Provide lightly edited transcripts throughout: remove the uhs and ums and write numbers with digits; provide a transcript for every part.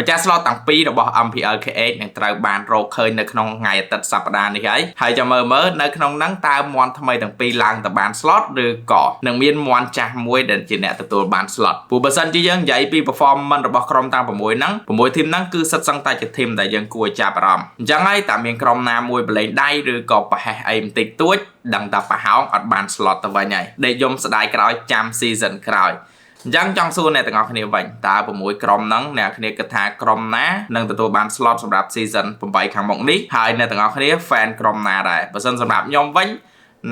ម្ចាស់ slot ទាំងពីររបស់ MPL KH នឹងត្រូវបានរកឃើញនៅក្នុងថ្ងៃអាទិត្យសប្តាហ៍នេះហើយចាំមើលនៅក្នុងហ្នឹងតើមន់ថ្មីទាំងពីរឡើងទៅបាន slot ឬក៏នឹងមានមន់ចាស់មួយដែលជាអ្នកទទួលបាន slot ព្រោះបើសិនជាយើងនិយាយពី performance របស់ក្រុមទាំង6ហ្នឹង6 team ហ្នឹងគឺសិតសឹងតែជា team ដែលយើងគួរចាប់អារម្មណ៍អញ្ចឹងហើយតើមានក្រុមណាមួយបលែងដៃឬក៏ប្រហែសអីបន្តិចតួចដឹងតែប្រហោងអត់បាន slot ទៅវិញហើយដេកយំស្ដាយក្រោយចាំ season ក្រោយអញ្ចឹងចង់សួរអ្នកទាំងអស់គ្នាវិញតើ6ក្រុមហ្នឹងអ្នកគ្នាគិតថាក្រុមណានឹងទទួលបាន slot សម្រាប់ season 8ខាងមុខនេះហើយអ្នកទាំងអស់គ្នា fan ក្រុមណាដែរបើសិនសម្រាប់ខ្ញុំវិញ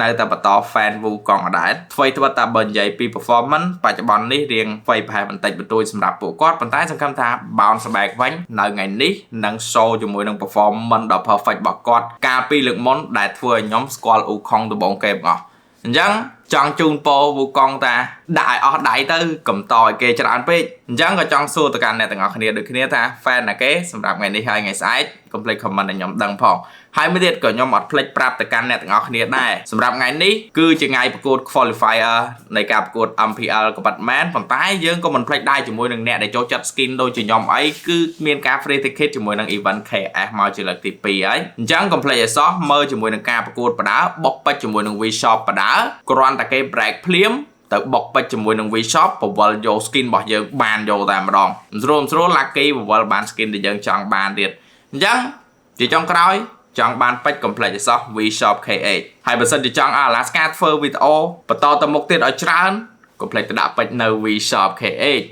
នៅតែបន្ត fan Wukong ដដែលអ្វីត្បិតតែបើនិយាយពី performance បច្ចុប្បន្ននេះរៀងអ្វីប្រហែលបន្តិចបន្តួចសម្រាប់ពួកគាត់ប៉ុន្តែសង្ឃឹមថា bounce back វិញនៅថ្ងៃនេះនឹង show ជាមួយនឹង performance ដ៏ perfect របស់គាត់កាលពីលើកមុនដែលធ្វើឲ្យខ្ញុំស្គាល់ Wukong ដំបូងគេបងអញ្ចឹងចង់ជូនពរ Wukong តាដាក់ឲ្យអស់ដៃទៅកុំតឲ្យគេច្រើនពេកអញ្ចឹងក៏ចង់សួរទៅកាន់អ្នកទាំងអស់គ្នាដូចគ្នាថា fan ណាគេសម្រាប់ថ្ងៃនេះហើយថ្ងៃស្អែកកុំភ្លេច comment ឲ្យខ្ញុំដឹងផងហើយមួយទៀតក៏ខ្ញុំអត់ភ្លេចប្រាប់ទៅកាន់អ្នកទាំងអស់គ្នាដែរសម្រាប់ថ្ងៃនេះគឺជាថ្ងៃប្រកួត qualifier នៃការប្រកួត MPL ក៏ប៉ាត់មែនប៉ុន្តែយើងក៏មិនភ្លេចដែរជាមួយនឹងអ្នកដែលចូលចិត្ត skin ដូចជាខ្ញុំអីគឺមានការ free ticket ជាមួយនឹង event KS មកជាលើកទី2ហើយអញ្ចឹងកុំភ្លេចឲ្យសោះមើលជាមួយនឹងការប្រកួតបដាបុកពេជ្រជាមួយនឹង V-Shop បដាគ្រាន់តែគេ break ភ្លាមទៅបុកពេជ្រជាមួយនឹង V-Shop ពវល់យក skin របស់យើងបានយកតែម្ដងស្រួល lucky ពវល់បាន skin ដែលយើងចង់បានទៀតអញ្ចឹងជាចុងក្រោយចង់បានពេជ្រ complete ឲ្យសោះ V-Shop KH ហើយបើសិនជាចង់ឲ្យ Alaska ធ្វើវីដេអូបន្តទៅមុខទៀតឲ្យច្រើន complete ទៅដាក់ពេជ្រនៅ V-Shop KH